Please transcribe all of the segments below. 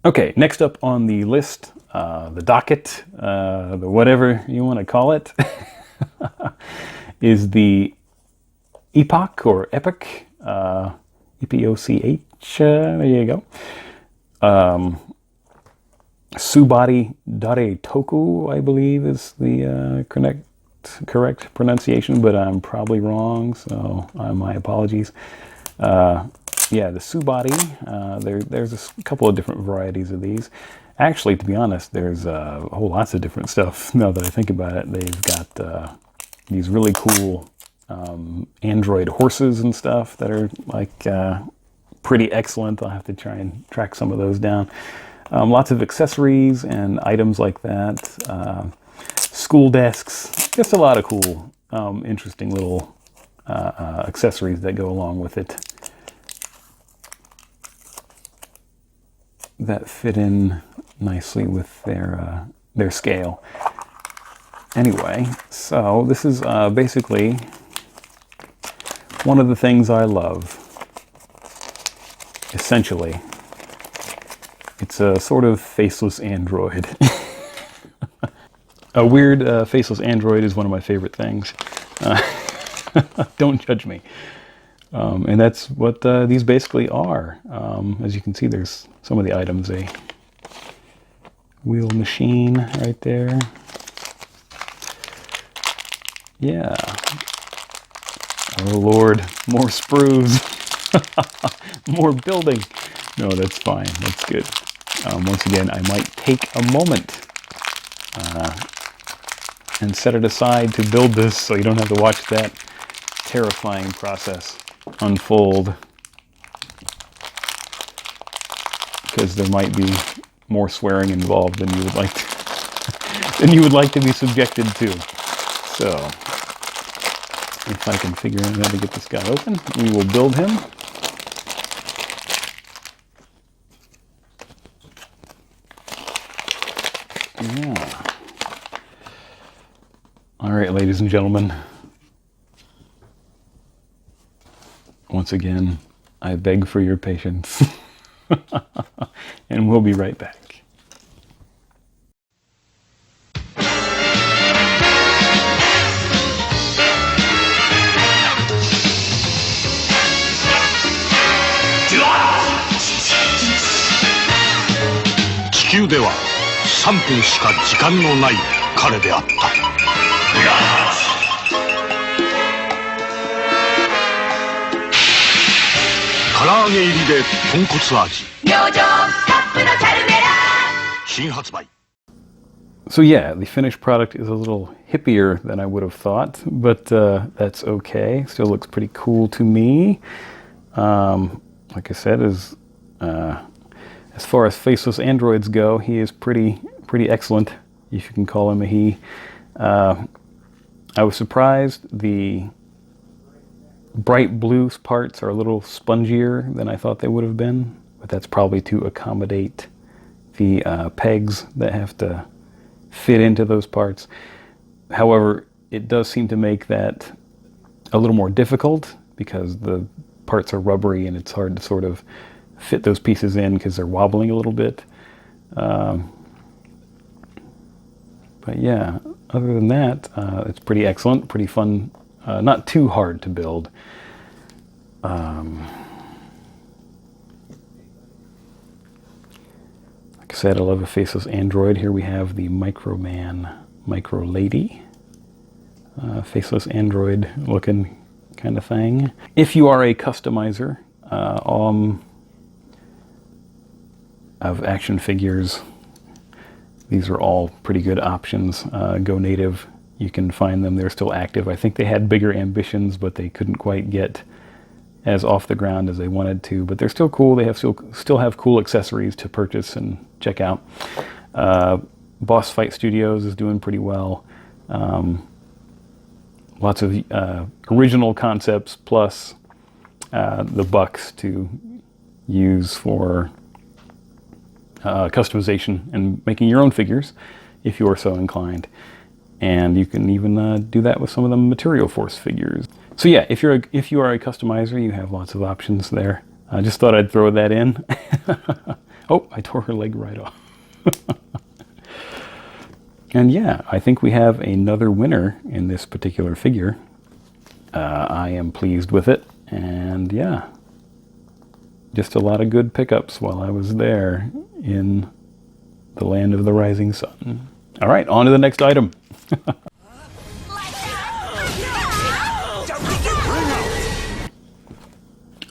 Okay, next up on the list, the docket, the whatever you want to call it, is the Epoch or Epic, E-P-O-C-H, there you go. Subody Dare Toku, I believe, is the correct pronunciation, but I'm probably wrong, so my apologies. Yeah, the Subody, there's a couple of different varieties of these. Actually, to be honest, there's a whole lots of different stuff now that I think about it. They've got these really cool Android horses and stuff that are like pretty excellent. I'll have to try and track some of those down. Lots of accessories and items like that. School desks, just a lot of cool, interesting little accessories that go along with it that fit in nicely with their scale. Anyway, so this is basically one of the things I love. Essentially, it's a sort of faceless android. A weird faceless android is one of my favorite things. Don't judge me. And that's what these basically are. As you can see, there's some of the items. A wheel machine right there. Yeah. Oh Lord, more sprues. More building. No, that's fine. That's good. Once again, I might take a moment and set it aside to build this so you don't have to watch that terrifying process unfold, because there might be more swearing involved than you would like to be subjected to. So, if I can figure out how to get this guy open, we will build him. Yeah. All right, ladies and gentlemen. Once again, I beg for your patience. And we'll be right back. Q では3分しか時間のない彼であった。唐揚げ入りで豚骨味。明星カップのチャルメラ。新発売。So yeah, the finished product is a little hippier than I would have thought, but that's okay. Still looks pretty cool to me. Like I said, as far as faceless androids go, he is pretty excellent, if you can call him a he. I was surprised the bright blue parts are a little spongier than I thought they would have been, but that's probably to accommodate the pegs that have to fit into those parts. However, it does seem to make that a little more difficult because the parts are rubbery and it's hard to sort of fit those pieces in because they're wobbling a little bit. But yeah, other than that, it's pretty excellent, pretty fun, not too hard to build. Like I said, I love a faceless android. Here we have the Microman Micro Lady. Faceless android looking kind of thing. If you are a customizer of action figures, these are all pretty good options. Go Native, you can find them. They're still active. I think they had bigger ambitions, but they couldn't quite get as off the ground as they wanted to. But they're still cool. They have still have cool accessories to purchase and check out. Boss Fight Studios is doing pretty well. Lots of original concepts plus the bucks to use for customization and making your own figures if you are so inclined. And you can even do that with some of the Material Force figures. So yeah, if you are a customizer, you have lots of options there. I just thought I'd throw that in. Oh, I tore her leg right off. And yeah, I think we have another winner in this particular figure. I am pleased with it, and yeah, just a lot of good pickups while I was there in the land of the rising sun. All right, on to the next item.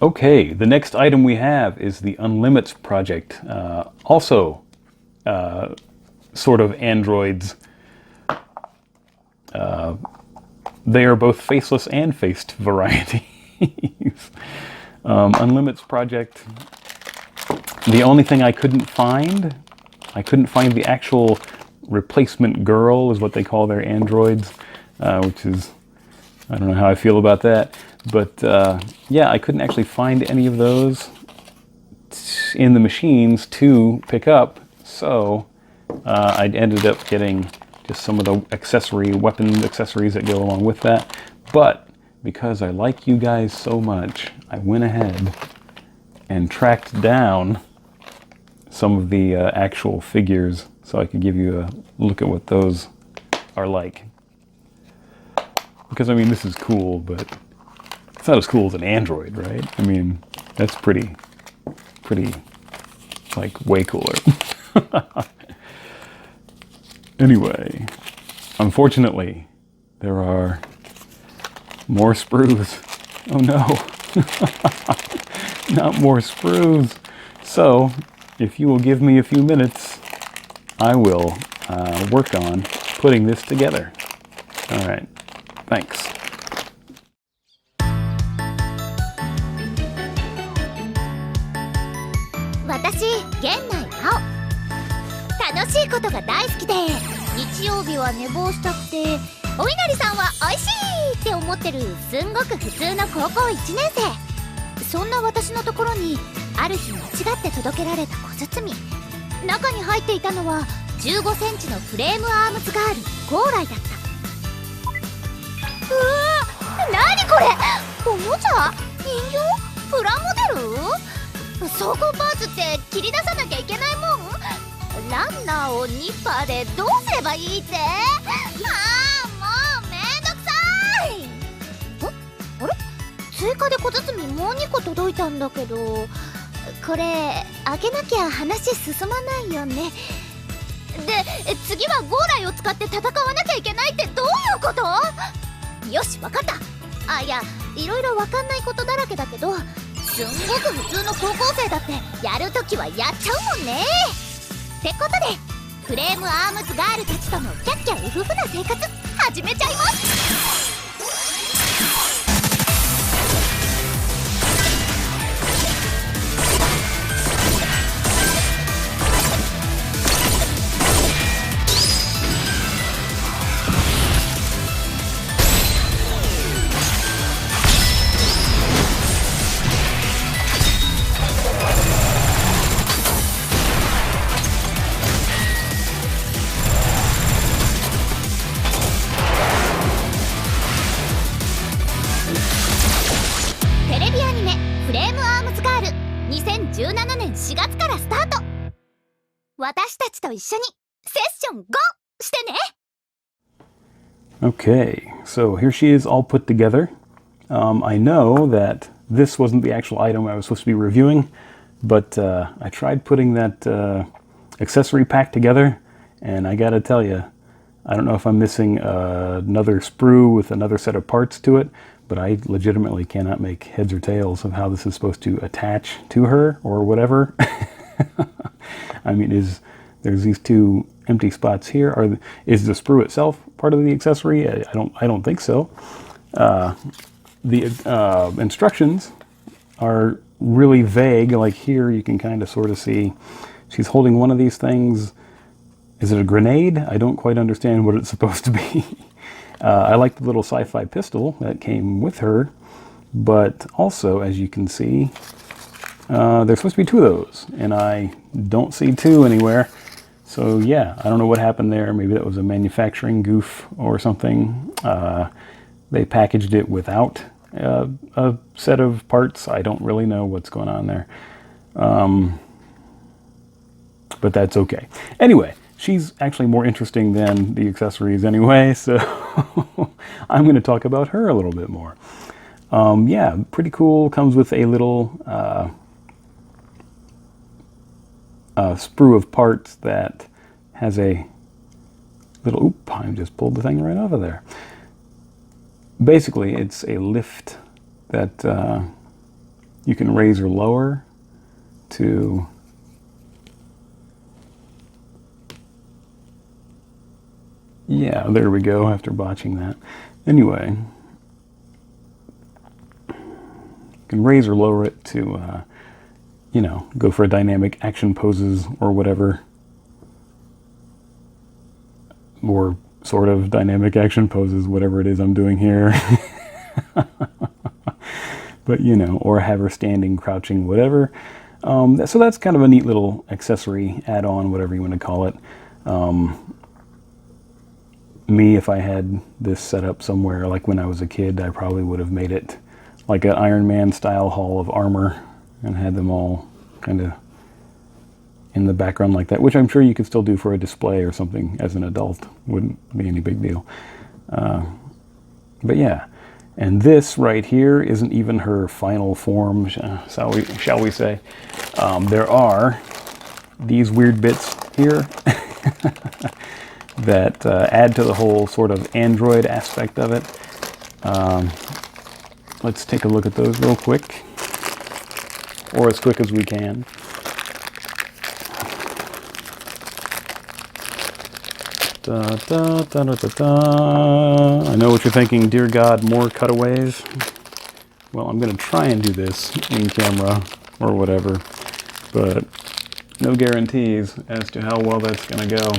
Okay, the next item we have is the Unlimits project. Also, sort of androids. They are both faceless and faced varieties. Unlimits project. The only thing I couldn't find the actual replacement girl, is what they call their androids, which is, I don't know how I feel about that. But yeah, I couldn't actually find any of those in the machines to pick up, so I ended up getting just some of the weapon accessories that go along with that. But because I like you guys so much, I went ahead and tracked down some of the actual figures so I could give you a look at what those are like. Because I mean, this is cool, but it's not as cool as an android, right? I mean, that's pretty, like, way cooler. Anyway, unfortunately, there are more sprues. Oh no, not more sprues. So, if you will give me a few minutes, I will work on putting this together. All right, thanks. 私、源内青。楽しいことが大好きで、日曜日は寝坊したくて、お稲荷さんはおいしいって思ってるすんごく普通の高校1年生。そんな私のところにある日間違って届けられた小包。中に入っていたのは15センチのフレームアームズガールゴーライだった。うわー、なにこれ、おもちゃ、人形、プラモデル、走行パーツって切り出さなきゃいけないもん。ランナーをニッパーでどうすればいいって。ああ、もうめんどくさい。あれ、追加で小包もう2個届いたんだけど、これ開けなきゃ話進まないよね。で、次はゴーライを使って戦わなきゃいけないってどういうこと？よし、わかった。あ、いや、いろいろわかんないことだらけだけど、すんごく普通の高校生だってやるときはやっちゃうもんね。ってことで、フレームアームズガールたちとのキャッキャウフフな生活始めちゃいます。2017年4月からスタート。私たちと一緒にセッション GO してね。 Okay, so here she is all put together. I know that this wasn't the actual item I was supposed to be reviewing, but I tried putting that accessory pack together, and I gotta tell you, I don't know if I'm missing another sprue with another set of parts to it, but I legitimately cannot make heads or tails of how this is supposed to attach to her or whatever. I mean, there's these two empty spots here. Is the sprue itself part of the accessory? I don't think so. The instructions are really vague. Like here, you can kind of sort of see she's holding one of these things. Is it a grenade? I don't quite understand what it's supposed to be. I like the little sci-fi pistol that came with her, but also, as you can see, there's supposed to be two of those, and I don't see two anywhere. So yeah, I don't know what happened there. Maybe that was a manufacturing goof or something. They packaged it without a set of parts. I don't really know what's going on there. But that's okay. Anyway, she's actually more interesting than the accessories anyway, so I'm going to talk about her a little bit more. Yeah, pretty cool. Comes with a little sprue of parts that has a little... Oop, I just pulled the thing right off of there. Basically, it's a lift that you can raise or lower to... Yeah, there we go, after botching that. Anyway, you can raise or lower it to, you know, go for dynamic action poses or whatever. Or sort of dynamic action poses, whatever it is I'm doing here. But, you know, or have her standing, crouching, whatever. So that's kind of a neat little accessory, add-on, whatever you want to call it. Me, if I had this set up somewhere, like when I was a kid, I probably would have made it like an Iron Man style hall of armor and had them all kind of in the background like that, which I'm sure you could still do for a display or something as an adult. Wouldn't be any big deal. But yeah, and this right here isn't even her final form, shall we say. There are these weird bits here that add to the whole sort of Android aspect of it. Let's take a look at those real quick, or as quick as we can. Da, da, da, da, da, da. I know what you're thinking, dear God, more cutaways. Well, I'm going to try and do this in camera or whatever, but no guarantees as to how well that's going to go.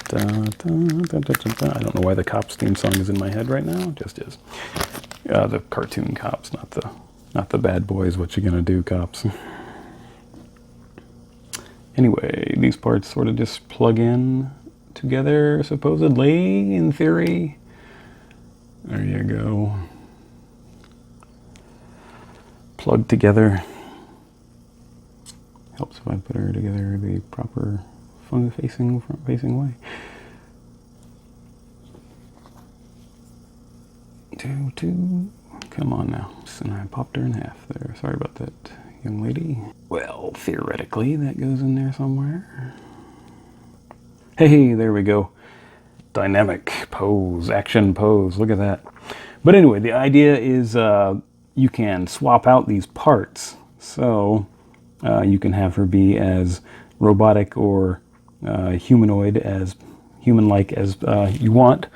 Da, da, da, da, da. I don't know why the Cops theme song is in my head right now. It just is. The cartoon Cops, not the Bad Boys. What you gonna do, Cops? Anyway, these parts sort of just plug in together, supposedly, in theory. There you go. Plug together. Helps if I put her together the proper front-facing way. Two. Come on now. And I popped her in half there. Sorry about that, young lady. Well, theoretically, that goes in there somewhere. Hey, there we go. Dynamic pose, action pose. Look at that. But anyway, the idea is you can swap out these parts. So you can have her be as robotic or humanoid, as human-like as you want.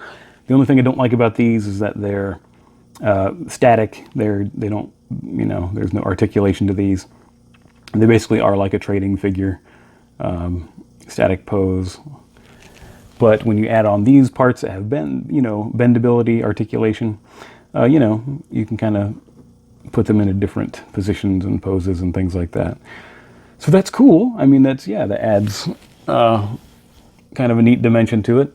The only thing I don't like about these is that they're static. They don't, you know, there's no articulation to these. They basically are like a trading figure, static pose. But when you add on these parts that have bendability, articulation, you can kind of put them into different positions and poses and things like that. So that's cool. I mean, that adds kind of a neat dimension to it.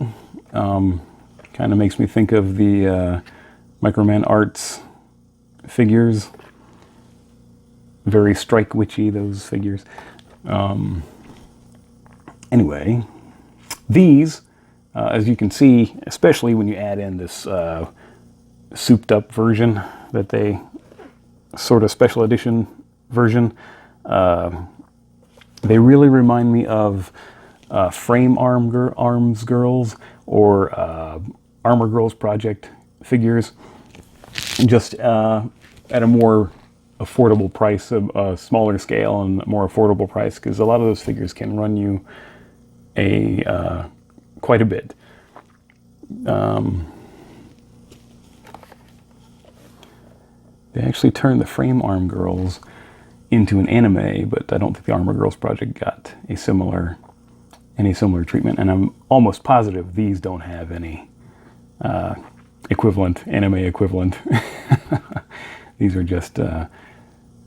Kind of makes me think of the Microman Arts figures. Very strike witchy, those figures. Anyway, these, as you can see, especially when you add in this souped up version that they sort of special edition version, they really remind me of Frame Arms Girls or Armor Girls Project figures, just at a more affordable price, a smaller scale and more affordable price, because a lot of those figures can run you quite a bit. They actually turned the Frame Arm Girls into an anime, but I don't think the Armor Girls Project got any similar treatment, and I'm almost positive these don't have any anime equivalent. These are just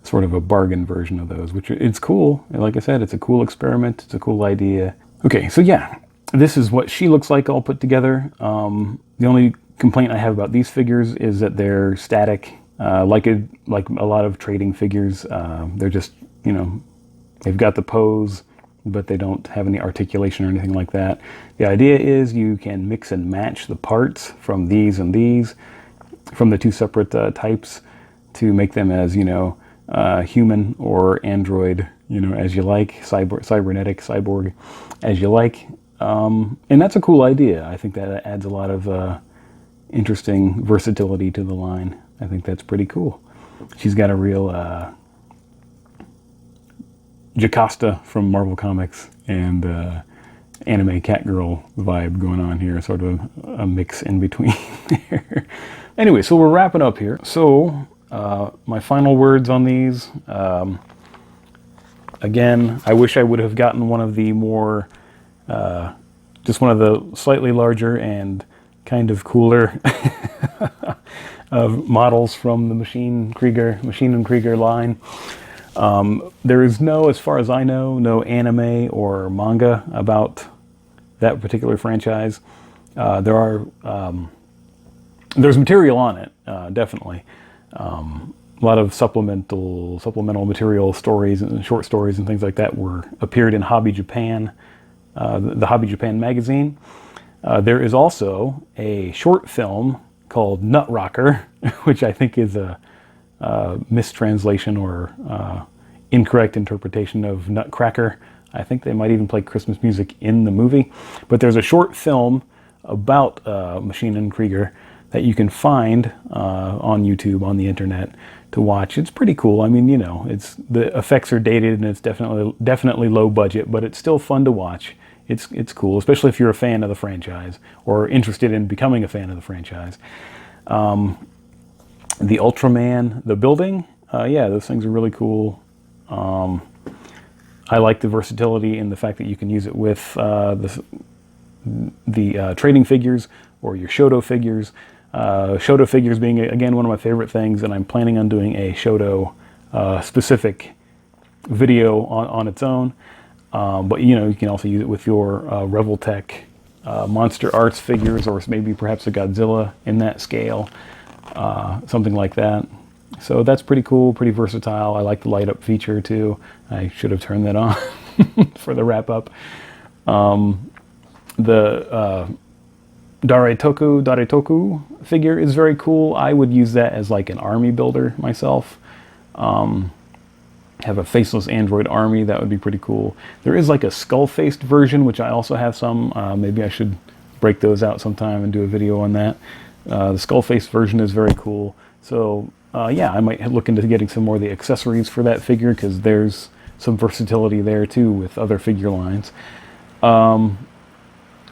sort of a bargain version of those, which it's cool. Like I said, it's a cool experiment. It's a cool idea. Okay, so yeah, this is what she looks like all put together. The only complaint I have about these figures is that they're static, like a lot of trading figures. They're just, you know, they've got the pose, but they don't have any articulation or anything like that. The idea is you can mix and match the parts from these and these, from the two separate types, to make them as, you know, human or android, you know, as you like, cybernetic, cyborg, as you like. And that's a cool idea. I think that adds a lot of interesting versatility to the line. I think that's pretty cool. She's got a real Jocasta from Marvel Comics and anime Catgirl vibe going on here, sort of a mix in between there. Anyway, so we're wrapping up here. So my final words on these. Again, I wish I would have gotten one of the more, just one of the slightly larger and kind of cooler models from the Machine and Krieger line. There is no, as far as I know, no anime or manga about that particular franchise. There's material on it, definitely. A lot of supplemental material, stories and short stories and things like that appeared in Hobby Japan, the Hobby Japan magazine. There is also a short film called Nut Rocker, which I think is a mistranslation or incorrect interpretation of Nutcracker. I think they might even play Christmas music in the movie. But there's a short film about Machine and Krieger that you can find on YouTube, on the internet, to watch. It's pretty cool. I mean, you know, the effects are dated and it's definitely low budget, but it's still fun to watch. It's cool, especially if you're a fan of the franchise or interested in becoming a fan of the franchise. The Ultraman, the building, yeah, those things are really cool. I like the versatility in the fact that you can use it with the trading figures or your Shoto figures. Shoto figures being, again, one of my favorite things, and I'm planning on doing a Shoto specific video on its own. But, you know, you can also use it with your Revoltech Monster Arts figures, or maybe perhaps a Godzilla in that scale, something like that. So that's pretty cool, pretty versatile. I like the light up feature too. I should have turned that on for the wrap up. The Daretoku figure is very cool. I would use that as like an army builder myself. Have a Faceless Android army, that would be pretty cool. There is like a skull-faced version, which I also have some. Maybe I should break those out sometime and do a video on that. The skull-faced version is very cool. So yeah, I might look into getting some more of the accessories for that figure, because there's some versatility there too with other figure lines.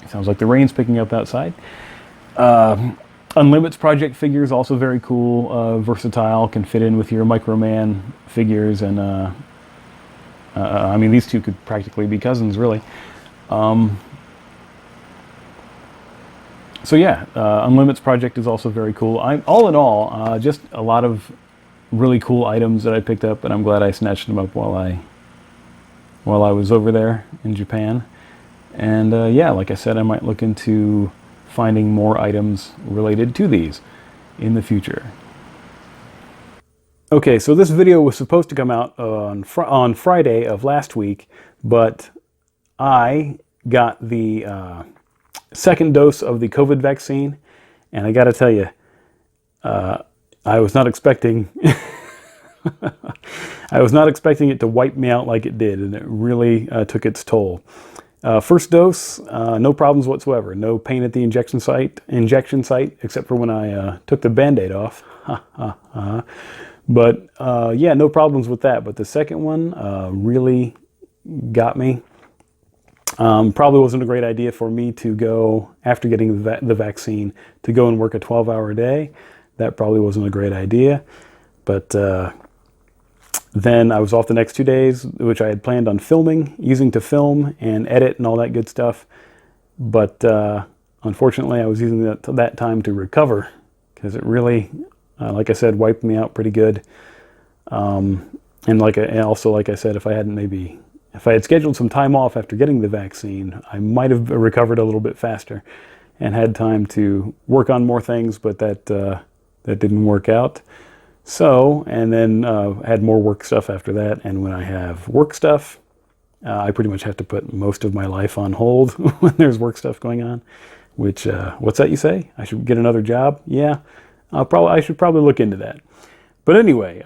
Sounds like the rain's picking up outside. Unlimits project figures, also very cool, versatile, can fit in with your Microman figures, and I mean, these two could practically be cousins, really. So yeah, Unlimits project is also very cool. All in all, just a lot of really cool items that I picked up, and I'm glad I snatched them up while I was over there in Japan. And yeah, like I said, I might look into finding more items related to these in the future. Okay, so this video was supposed to come out on Friday of last week, but I got the second dose of the COVID vaccine, and I gotta tell you, I was not expecting I was not expecting it to wipe me out like it did, and it really took its toll. First dose, no problems whatsoever. No pain at the injection site, except for when I took the Band-Aid off. But yeah, no problems with that. But the second one really got me. Probably wasn't a great idea for me to go, after getting the vaccine, to go and work a 12-hour day. That probably wasn't a great idea. But then I was off the next 2 days, which I had planned on using to film and edit and all that good stuff. But unfortunately, I was using that time to recover, because it really, like I said, wiped me out pretty good. And also, like I said, if I hadn't maybe if I had scheduled some time off after getting the vaccine, I might have recovered a little bit faster and had time to work on more things, but that didn't work out. So, and then had more work stuff after that, and when I have work stuff, I pretty much have to put most of my life on hold when there's work stuff going on, which, what's that you say? I should get another job? Yeah, I should probably look into that. But anyway,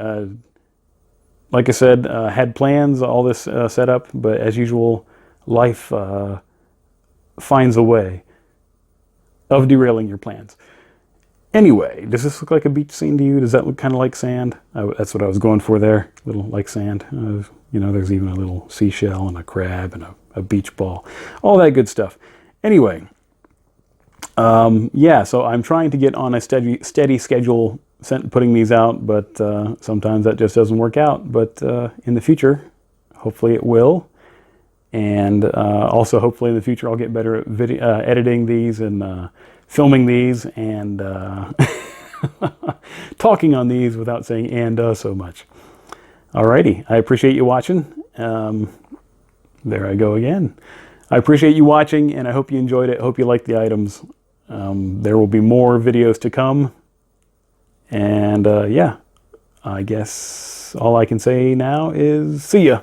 like I said, had plans, all this set up, but as usual, life finds a way of derailing your plans. Anyway, does this look like a beach scene to you? Does that look kind of like sand? That's what I was going for there, a little like sand. You know, there's even a little seashell and a crab and a beach ball, all that good stuff. Anyway, yeah, so I'm trying to get on a steady schedule putting these out, but sometimes that just doesn't work out. But in the future, hopefully it will. And also hopefully in the future I'll get better at editing these and filming these and talking on these without saying "and" so much. Alrighty, I appreciate you watching. There I go again. I appreciate you watching, and I hope you enjoyed it. I hope you liked the items. There will be more videos to come. And yeah, I guess all I can say now is see ya.